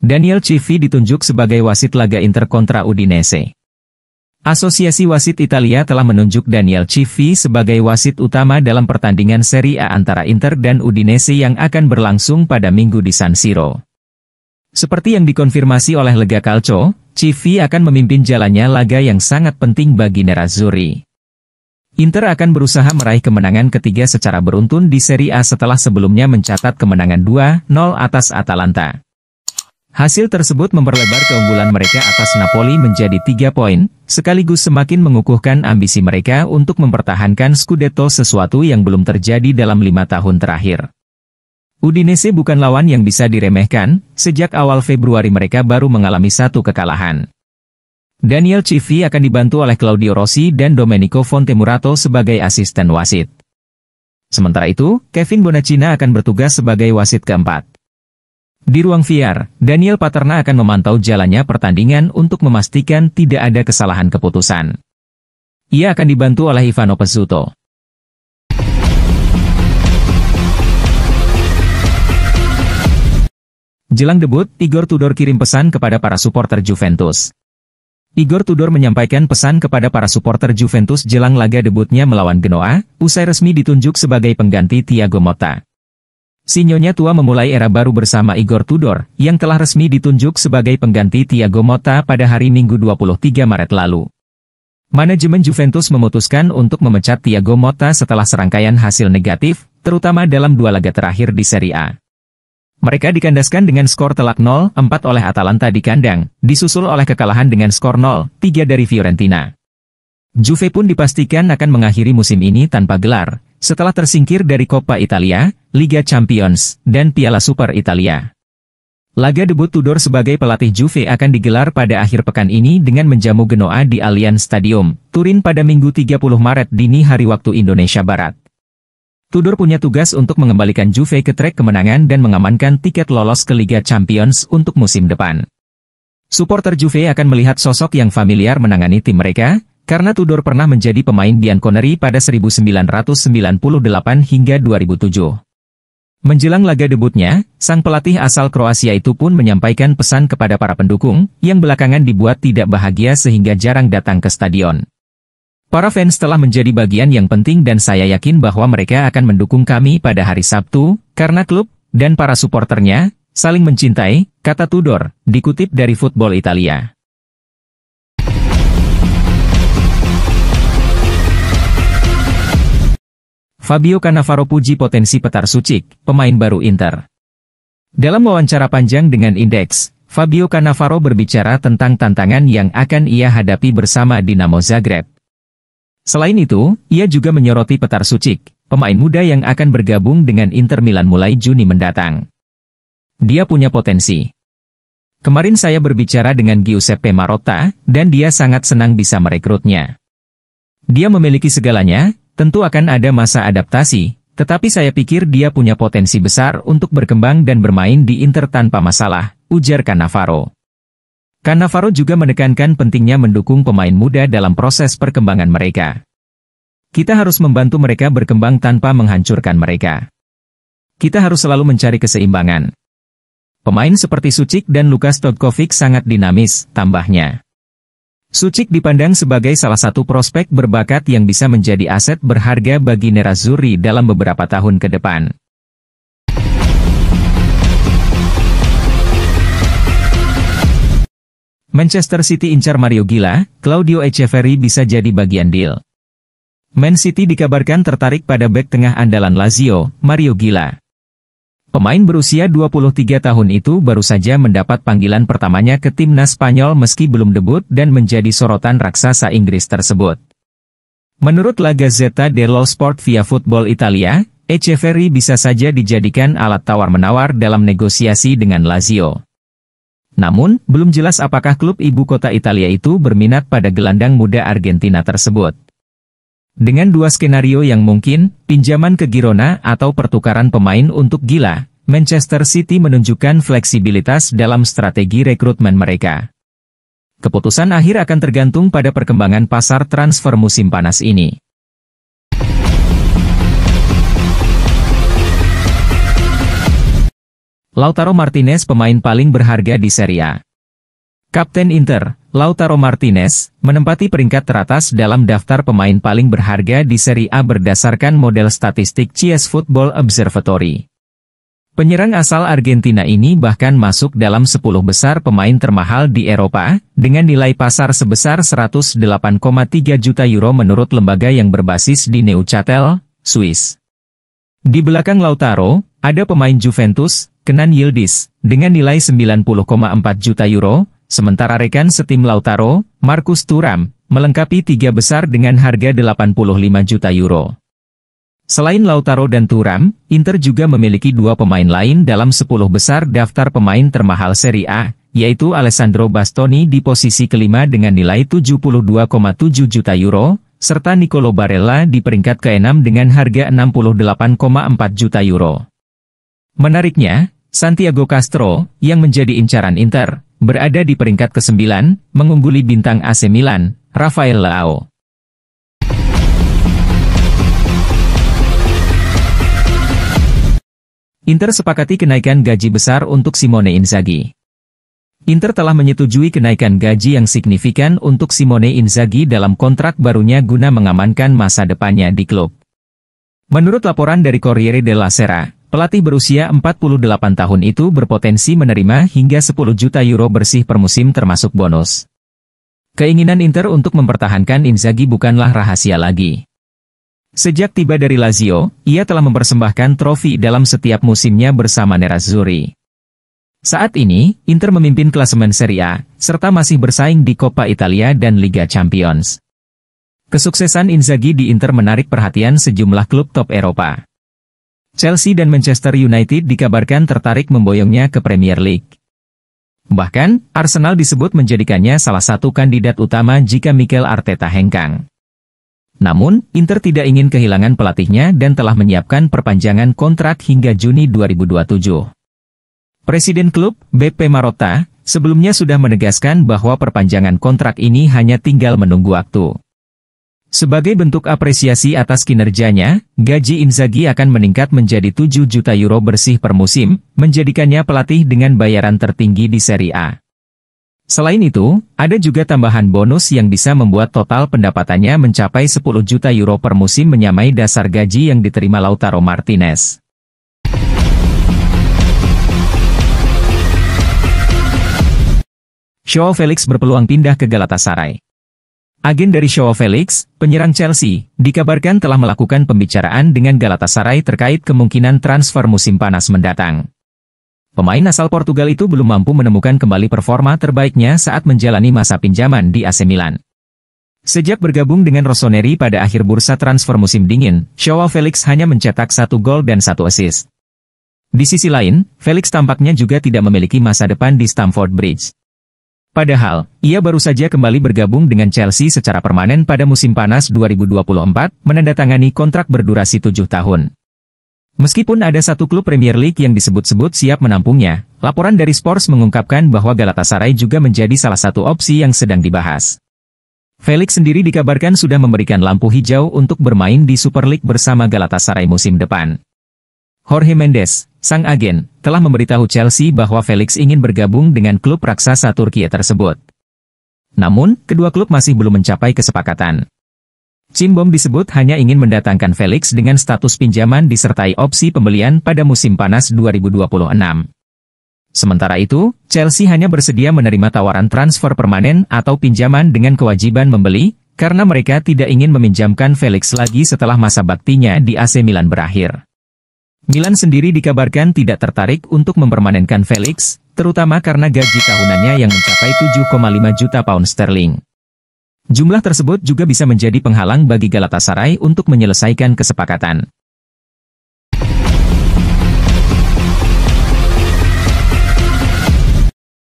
Daniel Civi ditunjuk sebagai wasit laga Inter kontra Udinese. Asosiasi Wasit Italia telah menunjuk Daniel Civi sebagai wasit utama dalam pertandingan Serie A antara Inter dan Udinese yang akan berlangsung pada Minggu di San Siro. Seperti yang dikonfirmasi oleh Lega Calcio, Civi akan memimpin jalannya laga yang sangat penting bagi Nerazzurri. Inter akan berusaha meraih kemenangan ketiga secara beruntun di Serie A setelah sebelumnya mencatat kemenangan 2-0 atas Atalanta. Hasil tersebut memperlebar keunggulan mereka atas Napoli menjadi 3 poin, sekaligus semakin mengukuhkan ambisi mereka untuk mempertahankan Scudetto, sesuatu yang belum terjadi dalam 5 tahun terakhir. Udinese bukan lawan yang bisa diremehkan, sejak awal Februari mereka baru mengalami 1 kekalahan. Daniel Civi akan dibantu oleh Claudio Rossi dan Domenico Fontemurato sebagai asisten wasit. Sementara itu, Kevin Bonacina akan bertugas sebagai wasit keempat. Di ruang VAR, Daniel Paterna akan memantau jalannya pertandingan untuk memastikan tidak ada kesalahan keputusan. Ia akan dibantu oleh Ivano Pizzuto. Jelang debut, Igor Tudor kirim pesan kepada para supporter Juventus. Igor Tudor menyampaikan pesan kepada para supporter Juventus jelang laga debutnya melawan Genoa, usai resmi ditunjuk sebagai pengganti Thiago Motta. Si Nyonya Tua memulai era baru bersama Igor Tudor, yang telah resmi ditunjuk sebagai pengganti Thiago Motta pada hari Minggu 23 Maret lalu. Manajemen Juventus memutuskan untuk memecat Thiago Motta setelah serangkaian hasil negatif, terutama dalam 2 laga terakhir di Serie A. Mereka dikandaskan dengan skor telak 0-4 oleh Atalanta di kandang, disusul oleh kekalahan dengan skor 0-3 dari Fiorentina. Juve pun dipastikan akan mengakhiri musim ini tanpa gelar, setelah tersingkir dari Coppa Italia, Liga Champions, dan Piala Super Italia. Laga debut Tudor sebagai pelatih Juve akan digelar pada akhir pekan ini dengan menjamu Genoa di Allianz Stadium, Turin pada Minggu 30 Maret dini hari waktu Indonesia Barat. Tudor punya tugas untuk mengembalikan Juve ke trek kemenangan dan mengamankan tiket lolos ke Liga Champions untuk musim depan. Supporter Juve akan melihat sosok yang familiar menangani tim mereka, karena Tudor pernah menjadi pemain bianconeri pada 1998 hingga 2007. Menjelang laga debutnya, sang pelatih asal Kroasia itu pun menyampaikan pesan kepada para pendukung, yang belakangan dibuat tidak bahagia sehingga jarang datang ke stadion. Para fans telah menjadi bagian yang penting dan saya yakin bahwa mereka akan mendukung kami pada hari Sabtu, karena klub dan para suporternya saling mencintai, kata Tudor, dikutip dari Football Italia. Fabio Cannavaro puji potensi Petar Sućik, pemain baru Inter. Dalam wawancara panjang dengan Indeks, Fabio Cannavaro berbicara tentang tantangan yang akan ia hadapi bersama Dinamo Zagreb. Selain itu, ia juga menyoroti Petar Sućik, pemain muda yang akan bergabung dengan Inter Milan mulai Juni mendatang. Dia punya potensi. Kemarin saya berbicara dengan Giuseppe Marotta, dan dia sangat senang bisa merekrutnya. Dia memiliki segalanya. Tentu akan ada masa adaptasi, tetapi saya pikir dia punya potensi besar untuk berkembang dan bermain di Inter tanpa masalah, ujar Cannavaro. Cannavaro juga menekankan pentingnya mendukung pemain muda dalam proses perkembangan mereka. Kita harus membantu mereka berkembang tanpa menghancurkan mereka. Kita harus selalu mencari keseimbangan. Pemain seperti Sućik dan Lukas Todkovic sangat dinamis, tambahnya. Sućik dipandang sebagai salah satu prospek berbakat yang bisa menjadi aset berharga bagi Nerazzurri dalam beberapa tahun ke depan. Manchester City incar Mario Gila, Claudio Echeverri bisa jadi bagian deal. Man City dikabarkan tertarik pada bek tengah andalan Lazio, Mario Gila. Pemain berusia 23 tahun itu baru saja mendapat panggilan pertamanya ke timnas Spanyol meski belum debut dan menjadi sorotan raksasa Inggris tersebut. Menurut La Gazzetta dello Sport via Football Italia, Echeverri bisa saja dijadikan alat tawar-menawar dalam negosiasi dengan Lazio. Namun, belum jelas apakah klub ibu kota Italia itu berminat pada gelandang muda Argentina tersebut. Dengan 2 skenario yang mungkin, pinjaman ke Girona atau pertukaran pemain untuk Gila, Manchester City menunjukkan fleksibilitas dalam strategi rekrutmen mereka. Keputusan akhir akan tergantung pada perkembangan pasar transfer musim panas ini. Lautaro Martinez pemain paling berharga di Serie A. Kapten Inter, Lautaro Martinez, menempati peringkat teratas dalam daftar pemain paling berharga di Serie A berdasarkan model statistik CS Football Observatory. Penyerang asal Argentina ini bahkan masuk dalam 10 besar pemain termahal di Eropa, dengan nilai pasar sebesar 108,3 juta euro menurut lembaga yang berbasis di Neuchâtel, Swiss. Di belakang Lautaro, ada pemain Juventus, Kenan Yildiz, dengan nilai 90,4 juta euro, sementara rekan setim Lautaro, Marcus Thuram, melengkapi 3 besar dengan harga 85 juta euro. Selain Lautaro dan Thuram, Inter juga memiliki 2 pemain lain dalam 10 besar daftar pemain termahal Serie A, yaitu Alessandro Bastoni di posisi kelima dengan nilai 72,7 juta euro, serta Nicolo Barella di peringkat ke-6 dengan harga 68,4 juta euro. Menariknya, Santiago Castro, yang menjadi incaran Inter, berada di peringkat ke-9, mengungguli bintang AC Milan, Rafael Leao. Inter sepakati kenaikan gaji besar untuk Simone Inzaghi. Inter telah menyetujui kenaikan gaji yang signifikan untuk Simone Inzaghi dalam kontrak barunya guna mengamankan masa depannya di klub. Menurut laporan dari Corriere della Sera, pelatih berusia 48 tahun itu berpotensi menerima hingga 10 juta euro bersih per musim termasuk bonus. Keinginan Inter untuk mempertahankan Inzaghi bukanlah rahasia lagi. Sejak tiba dari Lazio, ia telah mempersembahkan trofi dalam setiap musimnya bersama Nerazzurri. Saat ini, Inter memimpin klasemen Serie A, serta masih bersaing di Coppa Italia dan Liga Champions. Kesuksesan Inzaghi di Inter menarik perhatian sejumlah klub top Eropa. Chelsea dan Manchester United dikabarkan tertarik memboyongnya ke Premier League. Bahkan, Arsenal disebut menjadikannya salah satu kandidat utama jika Mikel Arteta hengkang. Namun, Inter tidak ingin kehilangan pelatihnya dan telah menyiapkan perpanjangan kontrak hingga Juni 2027. Presiden klub, Beppe Marotta, sebelumnya sudah menegaskan bahwa perpanjangan kontrak ini hanya tinggal menunggu waktu. Sebagai bentuk apresiasi atas kinerjanya, gaji Inzaghi akan meningkat menjadi 7 juta euro bersih per musim, menjadikannya pelatih dengan bayaran tertinggi di Serie A. Selain itu, ada juga tambahan bonus yang bisa membuat total pendapatannya mencapai 10 juta euro per musim menyamai dasar gaji yang diterima Lautaro Martinez. Joao Felix berpeluang pindah ke Galatasaray. Agen dari Joao Felix, penyerang Chelsea, dikabarkan telah melakukan pembicaraan dengan Galatasaray terkait kemungkinan transfer musim panas mendatang. Pemain asal Portugal itu belum mampu menemukan kembali performa terbaiknya saat menjalani masa pinjaman di AC Milan. Sejak bergabung dengan Rossoneri pada akhir bursa transfer musim dingin, Joao Felix hanya mencetak 1 gol dan 1 assist. Di sisi lain, Felix tampaknya juga tidak memiliki masa depan di Stamford Bridge. Padahal, ia baru saja kembali bergabung dengan Chelsea secara permanen pada musim panas 2024, menandatangani kontrak berdurasi 7 tahun. Meskipun ada satu klub Premier League yang disebut-sebut siap menampungnya, laporan dari Sports mengungkapkan bahwa Galatasaray juga menjadi salah satu opsi yang sedang dibahas. Felix sendiri dikabarkan sudah memberikan lampu hijau untuk bermain di Super League bersama Galatasaray musim depan. Jorge Mendes, sang agen, telah memberitahu Chelsea bahwa Felix ingin bergabung dengan klub raksasa Turki tersebut. Namun, kedua klub masih belum mencapai kesepakatan. Cimbom disebut hanya ingin mendatangkan Felix dengan status pinjaman disertai opsi pembelian pada musim panas 2026. Sementara itu, Chelsea hanya bersedia menerima tawaran transfer permanen atau pinjaman dengan kewajiban membeli, karena mereka tidak ingin meminjamkan Felix lagi setelah masa baktinya di AC Milan berakhir. Milan sendiri dikabarkan tidak tertarik untuk mempermanenkan Felix, terutama karena gaji tahunannya yang mencapai 7,5 juta pound sterling. Jumlah tersebut juga bisa menjadi penghalang bagi Galatasaray untuk menyelesaikan kesepakatan.